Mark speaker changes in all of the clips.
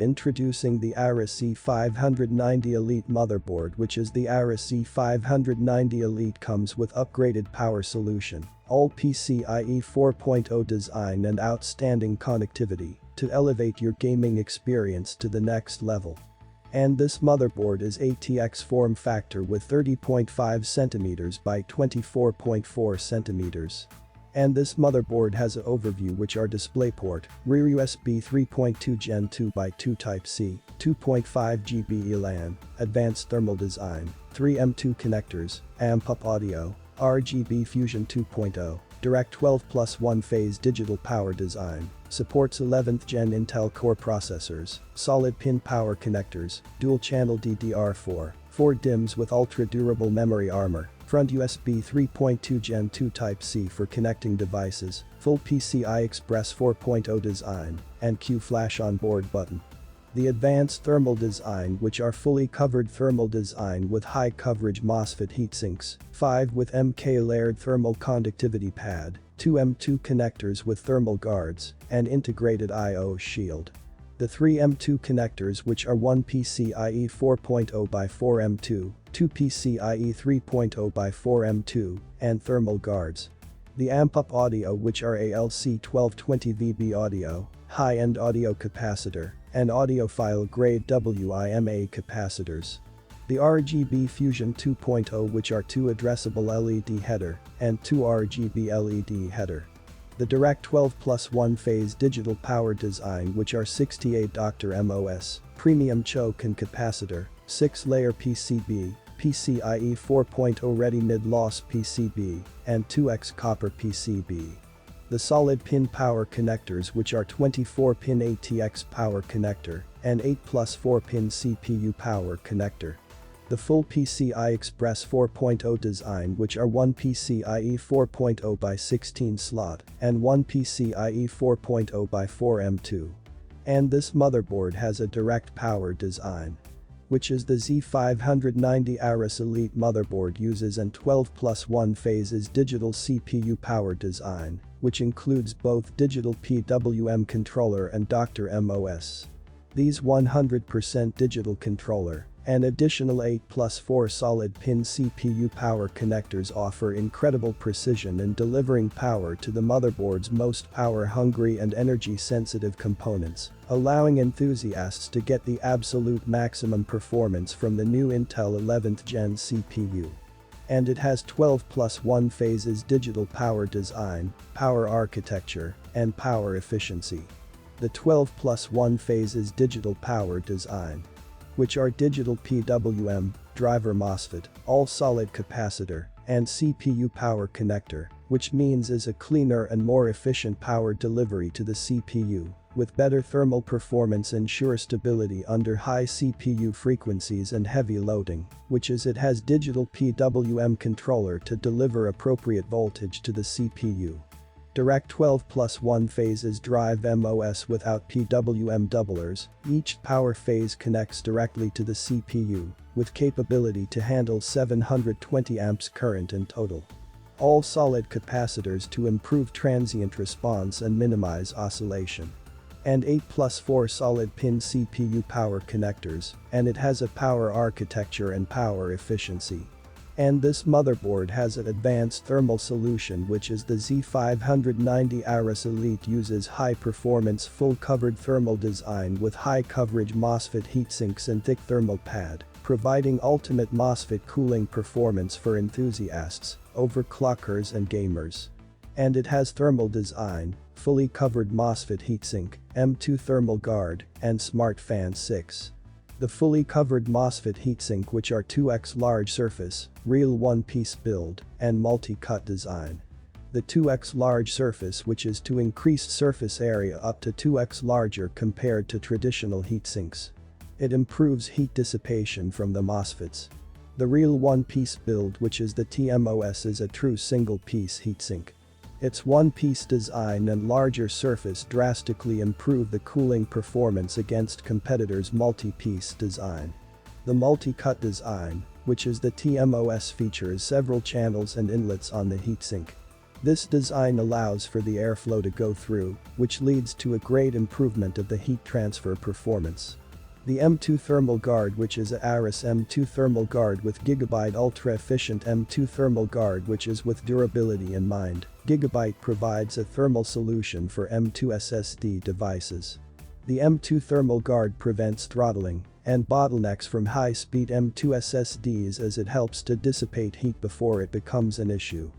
Speaker 1: Introducing the AORUS Z590 ELITE Motherboard, which is the AORUS Z590 ELITE, comes with upgraded power solution, all PCIe 4.0 design and outstanding connectivity to elevate your gaming experience to the next level. And this motherboard is ATX Form Factor with 30.5 cm by 24.4 cm. And this motherboard has an overview, which are DisplayPort, rear USB 3.2 Gen 2 by 2 Type-C, 2.5 GB LAN, advanced thermal design, 3 M2 connectors, AMPo audio, RGB Fusion 2.0, Direct 12 plus 1-phase digital power design, supports 11th gen Intel Core processors, solid pin power connectors, dual channel DDR4, 4 DIMMs with ultra durable memory armor, front USB 3.2 Gen 2 Type-C for connecting devices, full PCI Express 4.0 design, and Q-Flash on-board button. The advanced thermal design, which are fully covered thermal design with high coverage MOSFET heatsinks, 5 with MK layered thermal conductivity pad, 2 M2 connectors with thermal guards, and integrated I/O shield. The 3 M2 connectors, which are 1 PCIe 4.0 by 4 M2, 2 PCIe 3.0 by 4 M2, and thermal guards. The AMPo audio, which are ALC 1220 VB audio, high-end audio capacitor, and audiophile grade WIMA capacitors. The RGB Fusion 2.0, which are 2 addressable LED header, and 2 RGB LED header. The Direct 12 plus 1-phase digital power design, which are 68 Dr. MOS, premium choke and capacitor, 6-layer PCB, PCIe 4.0 ready mid-loss PCB, and 2x copper PCB. The solid pin power connectors, which are 24-pin ATX power connector, and 8 plus 4-pin CPU power connector. The full PCI Express 4.0 design, which are 1 PCIe 4.0 by 16 slot, and 1 PCIe 4.0 by 4 M2. And this motherboard has a direct power design, which is the Z590 AORUS ELITE motherboard, uses an 12 plus 1 phases digital CPU power design, which includes both digital PWM controller and Dr. MOS. These 100% digital controller and additional 8 plus 4 solid pin CPU power connectors offer incredible precision in delivering power to the motherboard's most power hungry and energy sensitive components, allowing enthusiasts to get the absolute maximum performance from the new Intel 11th gen CPU. And it has 12 plus 1 phases digital power design, power architecture, and power efficiency. The 12 plus 1 phases digital power design, which are digital PWM, driver MOSFET, all solid capacitor, and CPU power connector, which means is a cleaner and more efficient power delivery to the CPU, with better thermal performance, ensure stability under high CPU frequencies and heavy loading, which is it has digital PWM controller to deliver appropriate voltage to the CPU. Direct 12 plus 1 phases drive MOS without PWM doublers, each power phase connects directly to the CPU, with capability to handle 720 amps current in total. All solid capacitors to improve transient response and minimize oscillation. And 8 plus 4 solid pin CPU power connectors, and it has a power architecture and power efficiency. And this motherboard has an advanced thermal solution, which is the Z590 AORUS ELITE, uses high-performance full-covered thermal design with high-coverage MOSFET heatsinks and thick thermal pad, providing ultimate MOSFET cooling performance for enthusiasts, overclockers and gamers. And it has thermal design, fully covered MOSFET heatsink, M2 thermal guard, and Smart Fan 6. The fully covered MOSFET heatsink, which are 2x large surface, real one-piece build, and multi-cut design. The 2x large surface, which is to increase surface area up to 2x larger compared to traditional heatsinks. It improves heat dissipation from the MOSFETs. The real one-piece build, which is the TMOS, is a true single-piece heatsink. Its one-piece design and larger surface drastically improve the cooling performance against competitors' multi-piece design. The multi-cut design, which is the TMOS, features several channels and inlets on the heatsink. This design allows for the airflow to go through, which leads to a great improvement of the heat transfer performance. The M2 thermal guard, which is a AORUS M2 thermal guard with Gigabyte ultra efficient M2 thermal guard, which is with durability in mind. Gigabyte provides a thermal solution for M2 SSD devices. The M2 thermal guard prevents throttling and bottlenecks from high-speed M2 SSDs as it helps to dissipate heat before it becomes an issue.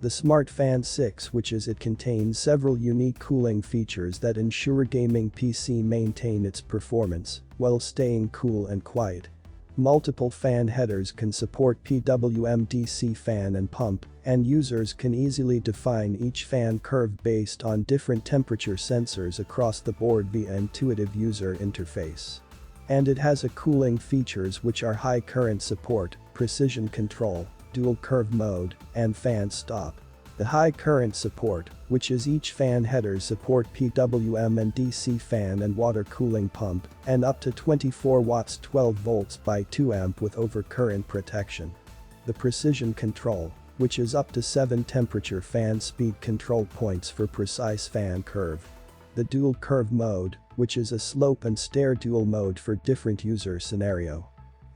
Speaker 1: The Smart Fan 6, which is it contains several unique cooling features that ensure gaming PC maintain its performance while staying cool and quiet. Multiple fan headers can support PWM DC fan and pump, and users can easily define each fan curve based on different temperature sensors across the board via intuitive user interface. And it has a cooling features which are high current support, precision control, dual curve mode, and fan stop. The high current support, which is each fan headers support PWM and DC fan and water cooling pump, and up to 24 watts 12 volts by 2 amp with overcurrent protection. The precision control, which is up to 7 temperature fan speed control points for precise fan curve. The dual curve mode, which is a slope and stair dual mode for different user scenario.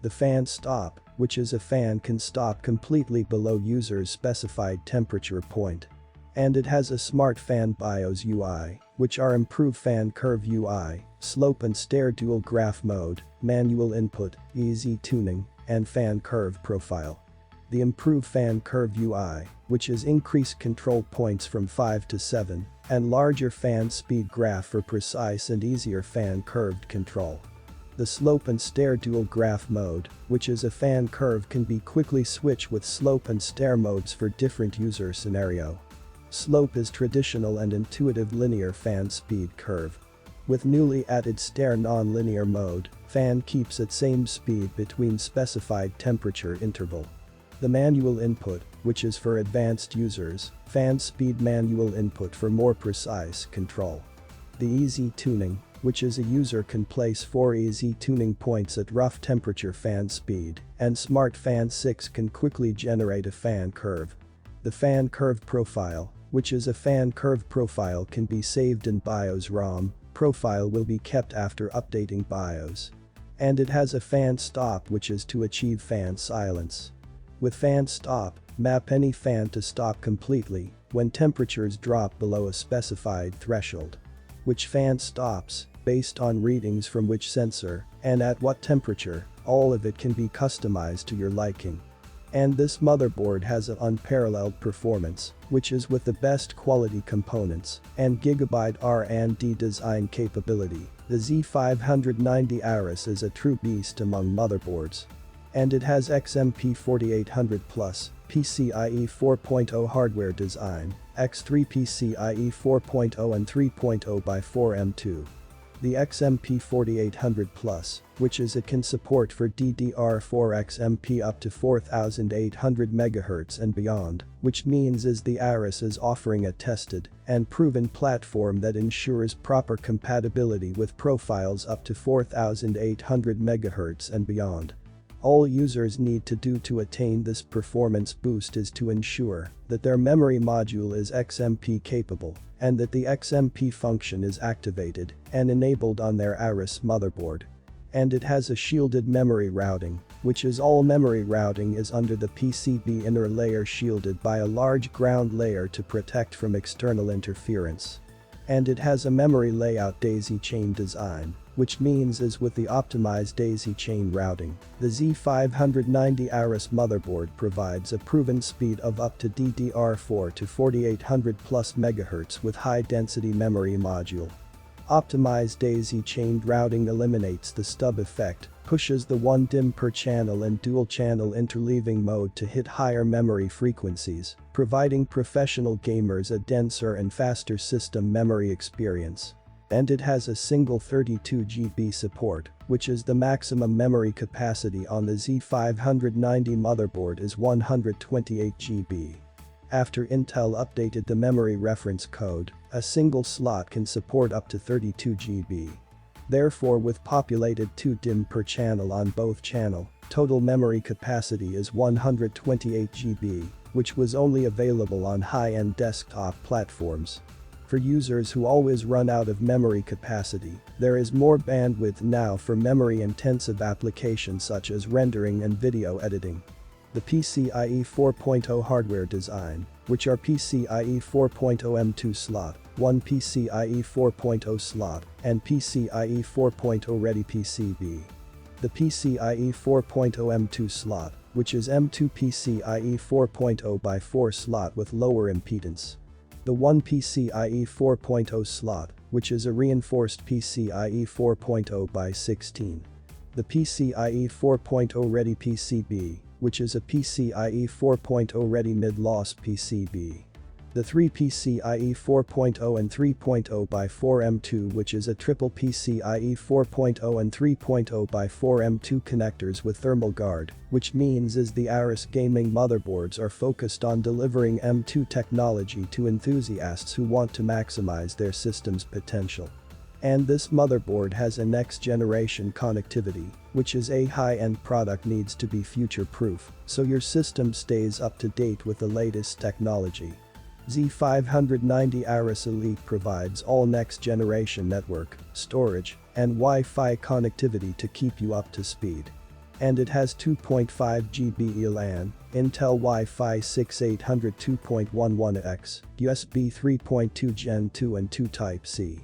Speaker 1: The fan stop, which is a fan can stop completely below user's specified temperature point. And it has a smart fan BIOS UI, which are improved fan curve UI, slope and stair dual graph mode, manual input, easy tuning, and fan curve profile. The improved fan curve UI, which is increased control points from 5 to 7, and larger fan speed graph for precise and easier fan curved control. The slope and stair dual graph mode, which is a fan curve can be quickly switched with slope and stair modes for different user scenario. Slope is traditional and intuitive linear fan speed curve. With newly added stair non-linear mode, fan keeps at same speed between specified temperature interval. The manual input, which is for advanced users, fan speed manual input for more precise control. The easy tuning, which is a user can place 4 easy tuning points at rough temperature fan speed, and Smart Fan 6 can quickly generate a fan curve. The fan curve profile, which is a fan curve profile can be saved in BIOS ROM, profile will be kept after updating BIOS. And it has a fan stop, which is to achieve fan silence. With fan stop, map any fan to stop completely when temperatures drop below a specified threshold. Which fan stops, based on readings from which sensor, and at what temperature, all of it can be customized to your liking. And this motherboard has an unparalleled performance, which is with the best quality components, and Gigabyte R&D design capability. The Z590 AORUS is a true beast among motherboards. And it has XMP 4800 Plus, PCIe 4.0 hardware design, X3 PCIe 4.0 and 3.0x4 M2. The XMP 4800 Plus, which is it can support for DDR4 XMP up to 4800 MHz and beyond, which means is the AORUS is offering a tested and proven platform that ensures proper compatibility with profiles up to 4800 MHz and beyond. All users need to do to attain this performance boost is to ensure that their memory module is XMP capable and that the XMP function is activated and enabled on their AORUS motherboard. And it has a shielded memory routing, which is all memory routing is under the PCB inner layer shielded by a large ground layer to protect from external interference. And it has a memory layout daisy chain design, which means is with the optimized daisy chain routing, the Z590 AORUS motherboard provides a proven speed of up to DDR4 to 4800 plus MHz with high density memory module. Optimized daisy chained routing eliminates the stub effect, pushes the 1 DIMM per channel and dual channel interleaving mode to hit higher memory frequencies, providing professional gamers a denser and faster system memory experience. And it has a single 32 GB support, which is the maximum memory capacity on the Z590 motherboard is 128 GB. After Intel updated the memory reference code, a single slot can support up to 32 GB. Therefore, with populated 2 DIMM per channel on both channel, total memory capacity is 128 GB, which was only available on high-end desktop platforms. For users who always run out of memory capacity, there is more bandwidth now for memory-intensive applications such as rendering and video editing. The PCIe 4.0 hardware design, which are PCIe 4.0 M2 slot, 1 PCIe 4.0 slot, and PCIe 4.0 ready PCB. The PCIe 4.0 M2 slot, which is M2 PCIe 4.0 by 4 slot with lower impedance. The 1 PCIe 4.0 slot, which is a reinforced PCIe 4.0 by 16. The PCIe 4.0 ready PCB, which is a PCIe 4.0 ready mid-loss PCB. The 3 PCIe 4.0 and 3.0 by 4 M2, which is a triple PCIe 4.0 and 3.0 by 4 M2 connectors with thermal guard, which means is the AORUS gaming motherboards are focused on delivering M2 technology to enthusiasts who want to maximize their system's potential. And this motherboard has a next-generation connectivity, which is a high-end product needs to be future-proof, so your system stays up to date with the latest technology. Z590 AORUS Elite provides all next-generation network, storage, and Wi-Fi connectivity to keep you up to speed. And it has 2.5 GB eLAN, Intel Wi-Fi 6 800 2.11x, USB 3.2 Gen 2 and 2 Type-C.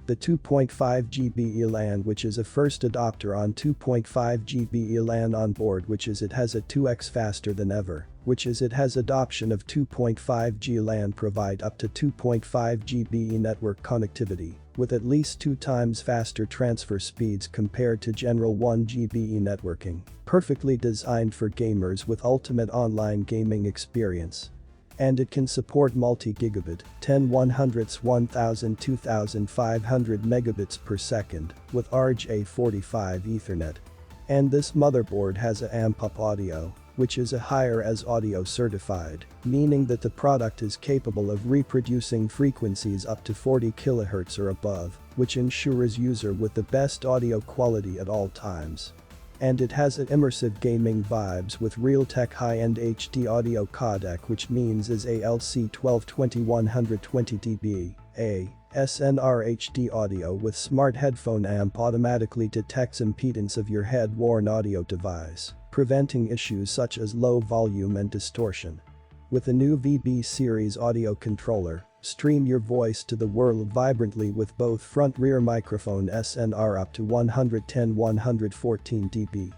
Speaker 1: The 2.5 GB eLAN, which is a first adopter on 2.5 GB eLAN on board, which is it has a 2x faster than ever, which is it has adoption of 2.5 G LAN provide up to 2.5 GB network connectivity, with at least 2 times faster transfer speeds compared to general 1 GB networking, perfectly designed for gamers with ultimate online gaming experience. And it can support multi-gigabit, 10/100ths 1000 2500 megabits per second, with RJ45 Ethernet. And this motherboard has a AMPo audio, which is a higher-res audio certified, meaning that the product is capable of reproducing frequencies up to 40 kHz or above, which ensures user with the best audio quality at all times. And it has an immersive gaming vibes with Realtek high-end HD audio codec, which means is ALC 1220 120 dB, SNR HD audio with smart headphone amp automatically detects impedance of your head-worn audio device, preventing issues such as low volume and distortion. With the new VB series audio controller, stream your voice to the world vibrantly with both front-rear microphone SNR up to 110-114 dB.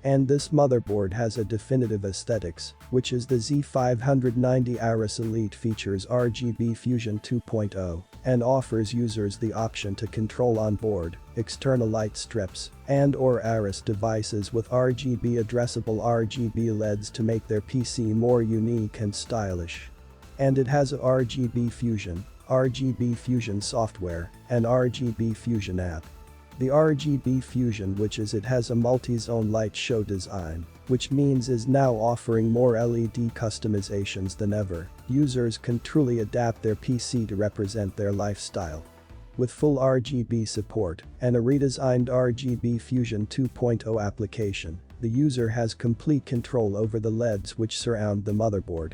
Speaker 1: And this motherboard has a definitive aesthetics, which is the Z590 AORUS Elite features RGB Fusion 2.0 and offers users the option to control onboard, external light strips, and/or AORUS devices with RGB addressable RGB LEDs to make their PC more unique and stylish. And it has a RGB Fusion software, and RGB Fusion app. The RGB Fusion, which is it has a multi-zone light show design, which means is now offering more LED customizations than ever. Users can truly adapt their PC to represent their lifestyle. With full RGB support and a redesigned RGB Fusion 2.0 application, the user has complete control over the LEDs which surround the motherboard.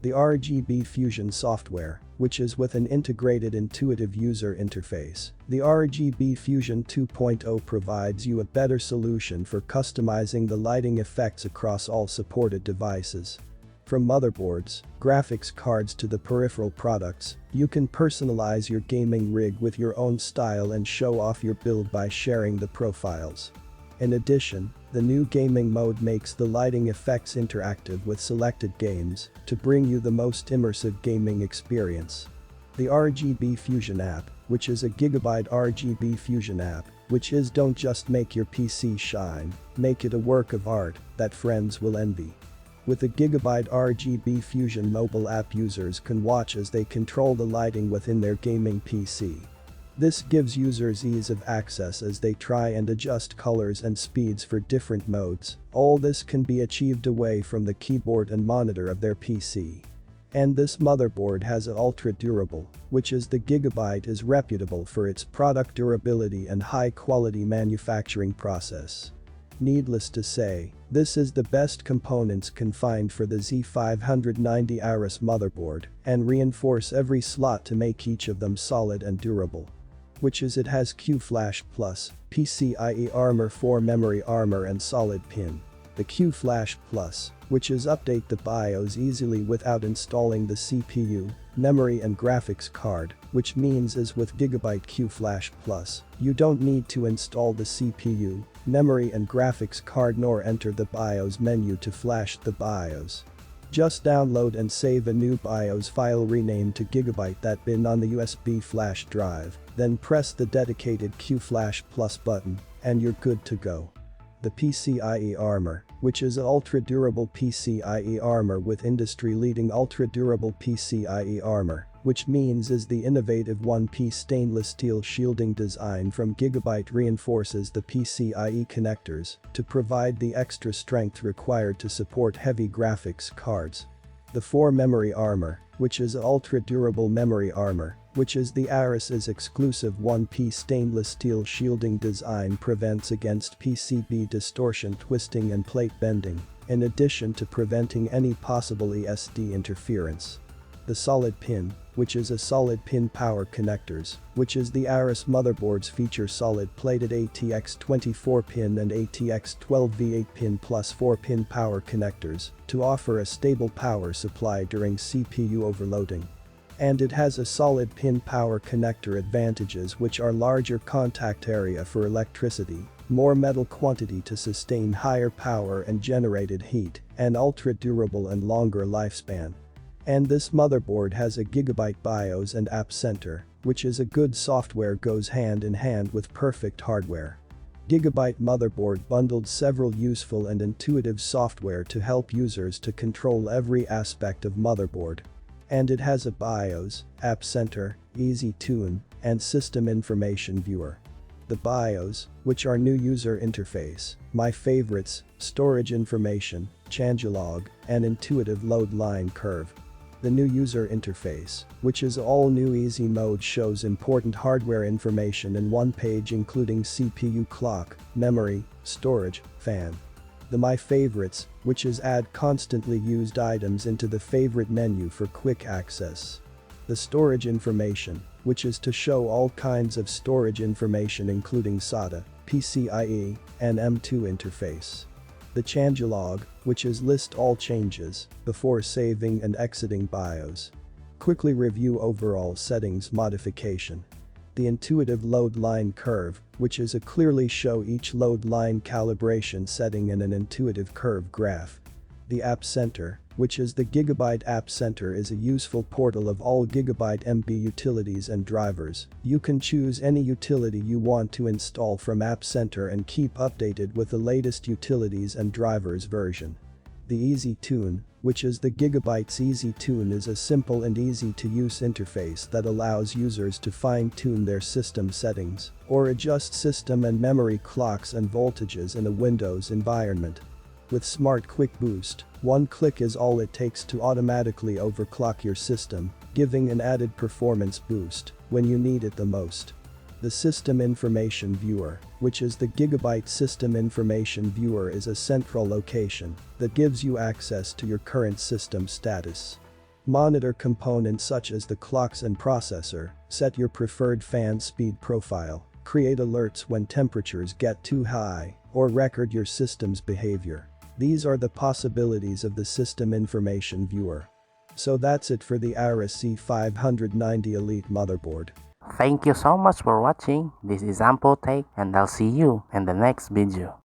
Speaker 1: The RGB Fusion software, which is with an integrated intuitive user interface. The RGB Fusion 2.0 provides you a better solution for customizing the lighting effects across all supported devices. From motherboards, graphics cards to the peripheral products, you can personalize your gaming rig with your own style and show off your build by sharing the profiles. In addition, the new gaming mode makes the lighting effects interactive with selected games to bring you the most immersive gaming experience. The RGB Fusion app, which is a gigabyte RGB Fusion app, which is don't just make your PC shine, make it a work of art that friends will envy. With a gigabyte RGB Fusion mobile app, users can watch as they control the lighting within their gaming PC. This gives users ease of access as they try and adjust colors and speeds for different modes. All this can be achieved away from the keyboard and monitor of their PC. And this motherboard has a ultra durable, which is the gigabyte is reputable for its product durability and high quality manufacturing process. Needless to say, this is the best components confined for the Z590 AORUS motherboard and reinforce every slot to make each of them solid and durable. Which is it has Q-Flash Plus, PCIe armor 4 memory armor and solid pin. The Q-Flash Plus, which is update the BIOS easily without installing the CPU, memory and graphics card, which means as with Gigabyte Q-Flash Plus, you don't need to install the CPU, memory and graphics card nor enter the BIOS menu to flash the BIOS. Just download and save a new BIOS file renamed to Gigabyte that bin on the USB flash drive, then press the dedicated Q-Flash Plus button, and you're good to go. The PCIe armor, which is ultra-durable PCIe armor with industry-leading ultra-durable PCIe armor, which means is the innovative one-piece stainless steel shielding design from Gigabyte reinforces the PCIe connectors to provide the extra strength required to support heavy graphics cards. The 4 memory armor, which is ultra-durable memory armor, which is the AORUS's exclusive one-piece stainless steel shielding design prevents against PCB distortion, twisting and plate bending, in addition to preventing any possible ESD interference. The solid pin, which is a solid pin power connectors, which is the AORUS motherboards feature solid plated ATX 24-pin and ATX 12V 8-pin plus 4-pin power connectors to offer a stable power supply during CPU overloading. And it has a solid pin power connector advantages which are larger contact area for electricity, more metal quantity to sustain higher power and generated heat, and ultra durable and longer lifespan. And this motherboard has a Gigabyte BIOS and App Center, which is a good software goes hand in hand with perfect hardware. Gigabyte motherboard bundled several useful and intuitive software to help users to control every aspect of motherboard. And it has a BIOS, App Center, Easy Tune, and System Information Viewer. The BIOS, which are new user interface, my favorites, storage information, changelog, and intuitive load line curve. The new user interface, which is all new easy mode shows important hardware information in one page including CPU clock, memory, storage, fan. The My Favorites, which is add constantly used items into the favorite menu for quick access. The storage information, which is to show all kinds of storage information including SATA, PCIe, and M2 interface. The changelog, which is list all changes before saving and exiting BIOS. Quickly review overall settings modification. The intuitive load line curve, which is a clearly show each load line calibration setting in an intuitive curve graph. The App Center, which is the Gigabyte App Center is a useful portal of all Gigabyte MB utilities and drivers. You can choose any utility you want to install from App Center and keep updated with the latest utilities and drivers version. The Easy Tune, which is the Gigabyte's Easy Tune is a simple and easy to use interface that allows users to fine-tune their system settings or adjust system and memory clocks and voltages in a Windows environment. With Smart Quick Boost, one click is all it takes to automatically overclock your system, giving an added performance boost when you need it the most. The System Information Viewer, which is the Gigabyte System Information Viewer is a central location that gives you access to your current system status. Monitor components such as the clocks and processor, set your preferred fan speed profile, create alerts when temperatures get too high, or record your system's behavior. These are the possibilities of the System Information Viewer. So that's it for the AORUS Z590 ELITE motherboard.
Speaker 2: Thank you so much for watching. This is AMPo Tech and I'll see you in the next video.